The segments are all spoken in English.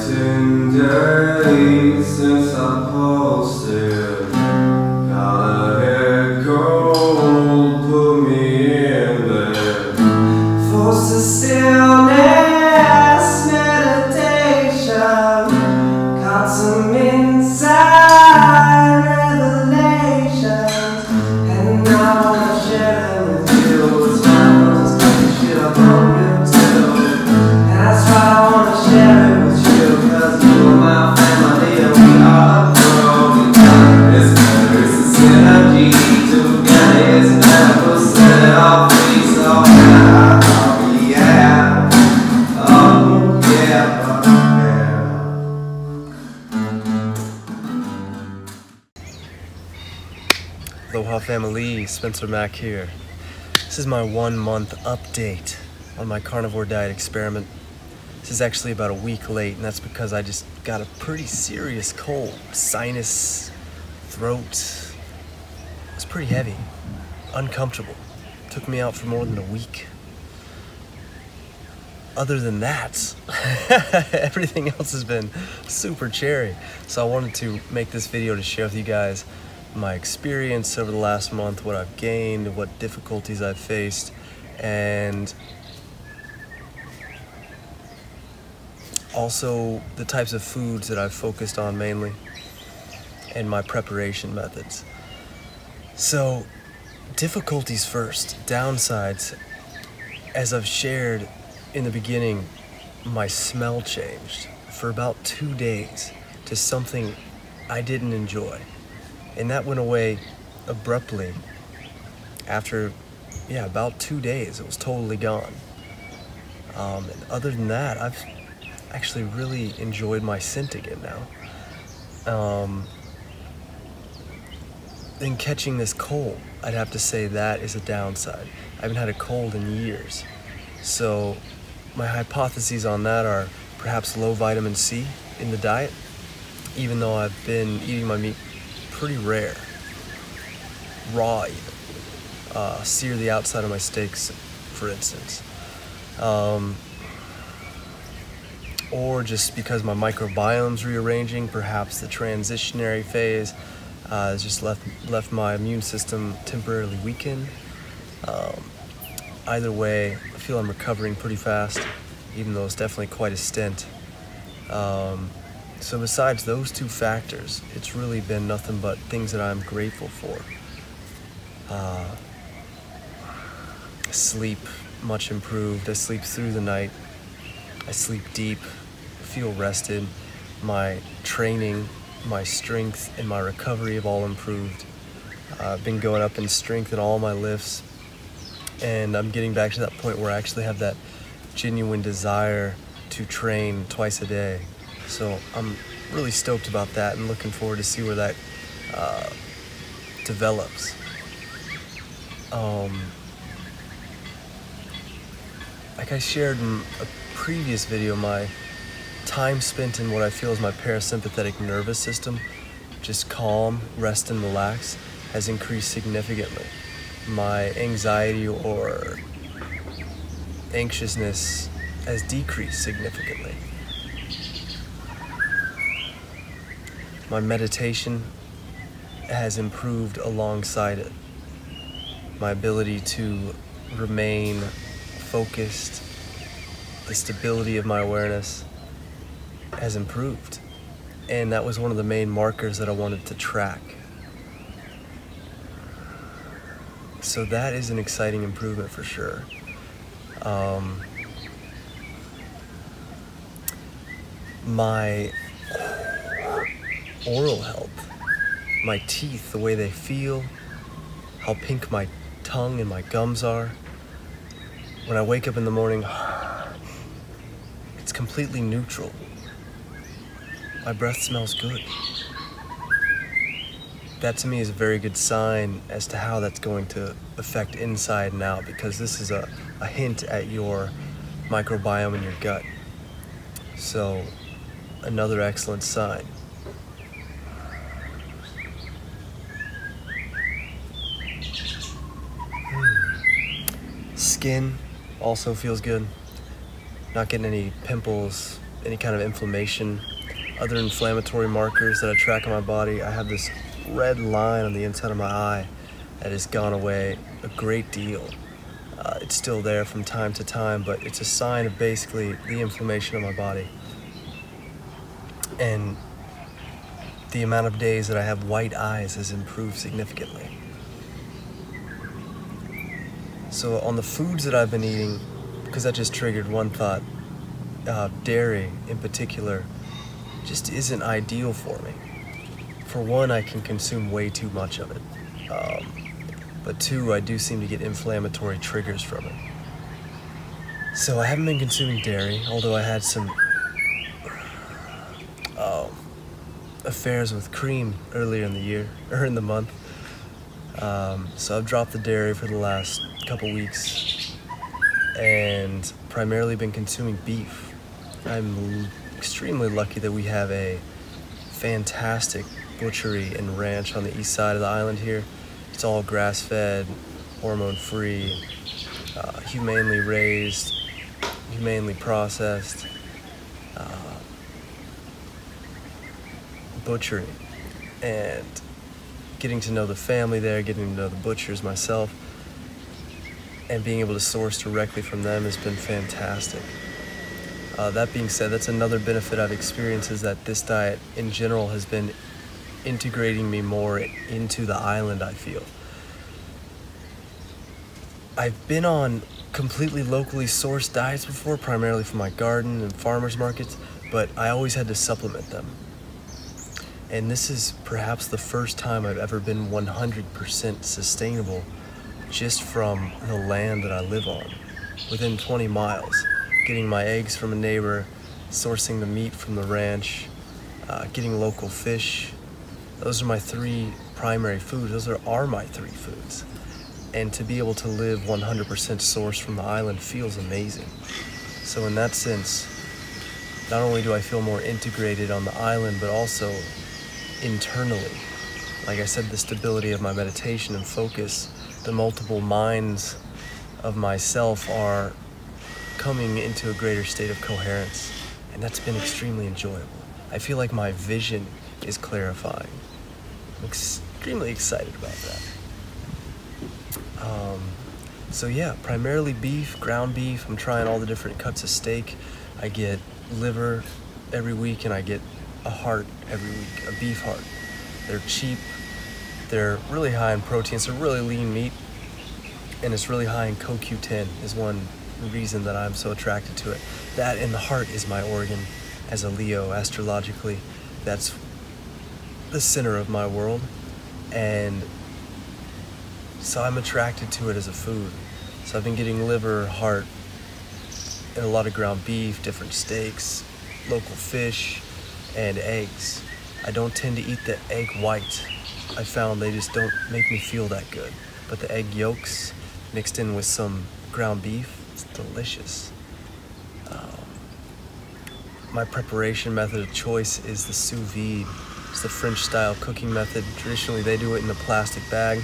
10 days since I posted. Got a head cold, put me in bed. Forced to stillness, meditation. Got some inside revelations, and I wanna share them with you. It's my most special shit up on YouTube. That's why I wanna share it with you, cause you are my family and we are a broken time. It's better, it's a synergy together, it's never set off, please, oh yeah, oh yeah, oh yeah. Aloha family, Spencer-Mack here. This is my 1 month update on my carnivore diet experiment. This is actually about a week late, and that's because I just got a pretty serious cold. Sinus, throat. It was pretty heavy, uncomfortable. Took me out for more than a week. Other than that, everything else has been super cherry. So I wanted to make this video to share with you guys my experience over the last month, what I've gained, what difficulties I've faced, and also the types of foods that I've focused on mainly, and my preparation methods. So, difficulties first, downsides. As I've shared in the beginning, my smell changed for about 2 days to something I didn't enjoy. And that went away abruptly after, about 2 days. It was totally gone. And other than that, I've actually really enjoyed my scent again now. Then catching this cold, I'd have to say that is a downside. I haven't had a cold in years. So my hypotheses on that are perhaps low vitamin C in the diet, even though I've been eating my meat pretty rare, raw even. Sear the outside of my steaks, for instance. Or just because my microbiome's rearranging, perhaps the transitionary phase has just left my immune system temporarily weakened. Either way, I feel I'm recovering pretty fast, even though it's definitely quite a stint. So besides those two factors, it's really been nothing but things that I'm grateful for. Sleep, much improved. I sleep through the night. I sleep deep. Feel rested. My training, my strength, and my recovery have all improved. I've been going up in strength in all my lifts, and I'm getting back to that point where I actually have that genuine desire to train twice a day. So I'm really stoked about that and looking forward to see where that develops. Like I shared in a previous video, my time spent in what I feel is my parasympathetic nervous system, just calm, rest, and relax, has increased significantly. My anxiety or anxiousness has decreased significantly. My meditation has improved alongside it. My ability to remain focused, the stability of my awareness has improved. And that was one of the main markers that I wanted to track. So that is an exciting improvement for sure. My oral health, my teeth, the way they feel, how pink my tongue and my gums are. When I wake up in the morning, it's completely neutral. My breath smells good. That to me is a very good sign as to how that's going to affect inside and out, because this is a hint at your microbiome in your gut. So, another excellent sign. Skin also feels good. Not getting any pimples, any kind of inflammation, other inflammatory markers that I track on my body. I have this red line on the inside of my eye that has gone away a great deal. It's still there from time to time, but it's a sign of basically the inflammation of my body. And the amount of days that I have white eyes has improved significantly. So on the foods that I've been eating, because that just triggered one thought, dairy in particular just isn't ideal for me. For one, I can consume way too much of it. But two, I do seem to get inflammatory triggers from it. So I haven't been consuming dairy, although I had some affairs with cream earlier in the year, or in the month. So I've dropped the dairy for the last couple weeks and primarily been consuming beef. I'm extremely lucky that we have a fantastic butchery and ranch on the east side of the island here. It's all grass-fed, hormone-free, humanely raised, humanely processed butchery. And getting to know the family there, getting to know the butchers myself, and being able to source directly from them has been fantastic. That being said, that's another benefit I've experienced, is that this diet in general has been integrating me more into the island, I feel. I've been on completely locally sourced diets before, primarily from my garden and farmers markets, but I always had to supplement them. And this is perhaps the first time I've ever been 100% sustainable just from the land that I live on, within 20 miles. Getting my eggs from a neighbor, sourcing the meat from the ranch, getting local fish. Those are my three primary foods. Those are my three foods. And to be able to live 100% sourced from the island feels amazing. So in that sense, not only do I feel more integrated on the island, but also internally. Like I said, the stability of my meditation and focus, the multiple minds of myself are coming into a greater state of coherence, and that's been extremely enjoyable. I feel like my vision is clarifying. I'm extremely excited about that. So yeah, primarily beef, ground beef. I'm trying all the different cuts of steak. I get liver every week, and I get a heart every week, a beef heart. They're cheap, they're really high in protein, it's a really lean meat, and it's really high in CoQ10 is one reason that I'm so attracted to it. That and the heart is my organ as a Leo astrologically. That's the center of my world, and so I'm attracted to it as a food. So I've been getting liver, heart, and a lot of ground beef, different steaks, local fish, and eggs. I don't tend to eat the egg white. I found they just don't make me feel that good. But the egg yolks mixed in with some ground beef, it's delicious. My preparation method of choice is the sous vide. It's the French style cooking method. Traditionally they do it in a plastic bag.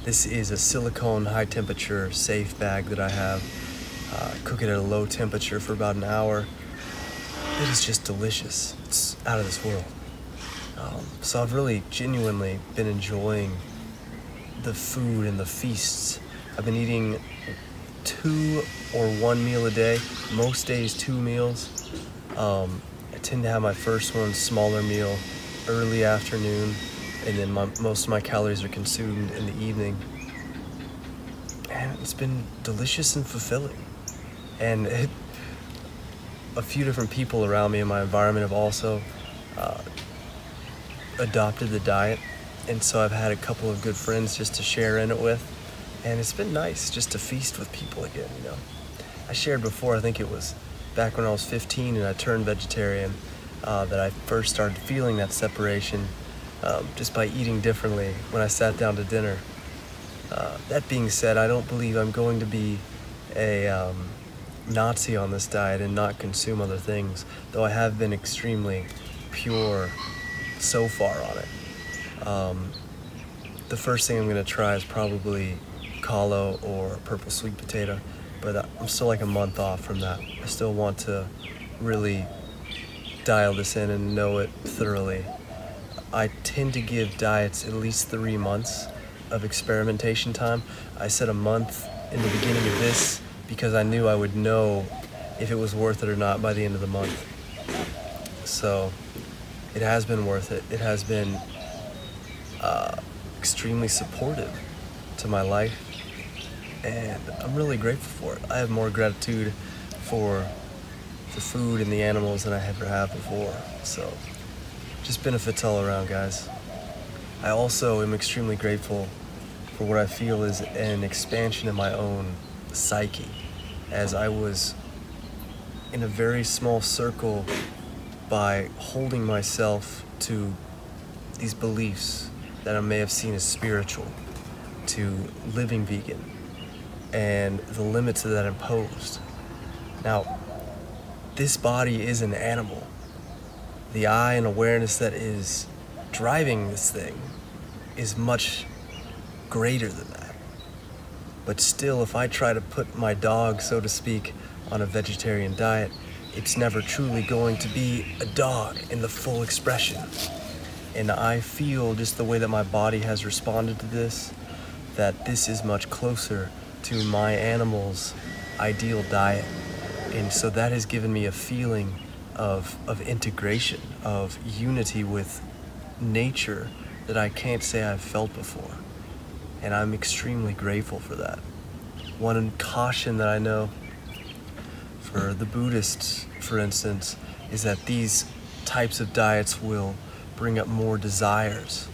This is a silicone high temperature safe bag that I have. Cook it at a low temperature for about an hour. It is just delicious. It's out of this world. So I've really genuinely been enjoying the food and the feasts. I've been eating 2 or 1 meal a day, most days 2 meals. I tend to have my first one, smaller meal, early afternoon, and then most of my calories are consumed in the evening. And it's been delicious and fulfilling. And a few different people around me in my environment have also adopted the diet, and so I've had a couple of good friends just to share in it with, and it's been nice just to feast with people again, you know. I shared before, I think it was back when I was 15 and I turned vegetarian, that I first started feeling that separation just by eating differently when I sat down to dinner. That being said, I don't believe I'm going to be a Nazi on this diet and not consume other things, though I have been extremely pure so far on it. The first thing I'm going to try is probably callo or purple sweet potato, but I'm still like a month off from that. I still want to really dial this in and know it thoroughly, I tend to give diets at least 3 months of experimentation time. I said a month in the beginning of this because I knew I would know if it was worth it or not by the end of the month. So it has been worth it. It has been extremely supportive to my life, and I'm really grateful for it. I have more gratitude for the food and the animals than I ever have before. So just benefits all around, guys. I also am extremely grateful for what I feel is an expansion in my own psyche, as I was in a very small circle by holding myself to these beliefs that I may have seen as spiritual, to living vegan, and the limits that imposed. Now, this body is an animal. The eye and awareness that is driving this thing is much greater than that. But still, if I try to put my dog, so to speak, on a vegetarian diet, it's never truly going to be a dog in the full expression. And I feel, just the way that my body has responded to this, that this is much closer to my animal's ideal diet. And so that has given me a feeling of integration, of unity with nature that I can't say I've felt before. And I'm extremely grateful for that. One caution that I know for the Buddhists, for instance, is that these types of diets will bring up more desires,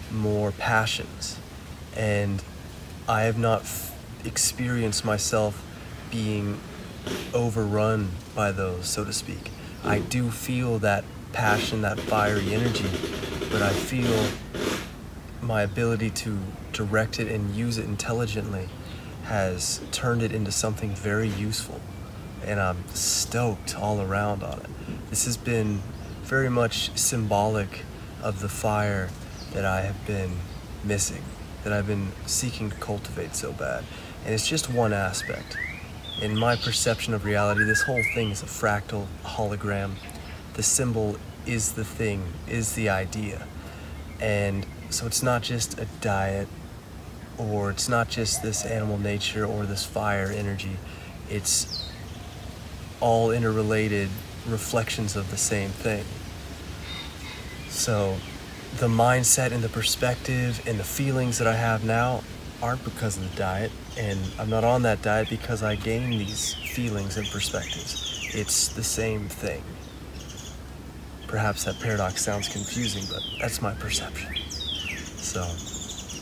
more passions. And I have not experienced myself being overrun by those, so to speak. I do feel that passion, that fiery energy, but I feel my ability to direct it and use it intelligently has turned it into something very useful, and I'm stoked all around on it. This has been very much symbolic of the fire that I have been missing, that I've been seeking to cultivate so bad. And it's just one aspect. In my perception of reality, this whole thing is a fractal hologram. The symbol is the thing, is the idea. And so it's not just a diet, or it's not just this animal nature or this fire energy. It's all interrelated reflections of the same thing. So the mindset and the perspective and the feelings that I have now aren't because of the diet, and I'm not on that diet because I gain these feelings and perspectives. It's the same thing. Perhaps that paradox sounds confusing, but that's my perception. So,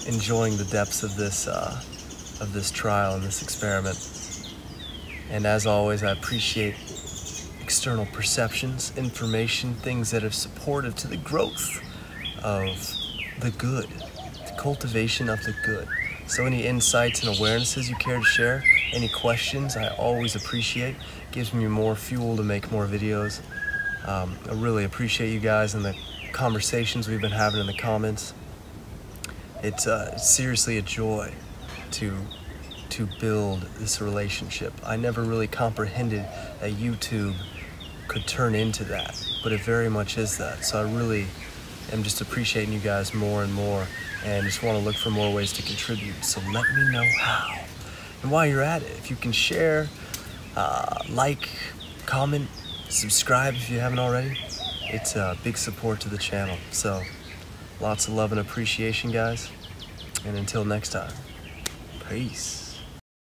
enjoying the depths of this trial and this experiment. And as always, I appreciate external perceptions, information, things that are supportive to the growth of the good, the cultivation of the good. So any insights and awarenesses you care to share, any questions, I always appreciate. It gives me more fuel to make more videos. I really appreciate you guys and the conversations we've been having in the comments. It's seriously a joy to build this relationship. I never really comprehended that YouTube could turn into that, but it very much is that. So I really am just appreciating you guys more and more, and just want to look for more ways to contribute. So let me know how. And while you're at it, if you can share, like, comment, subscribe if you haven't already, it's a big support to the channel. So lots of love and appreciation, guys. And until next time, peace.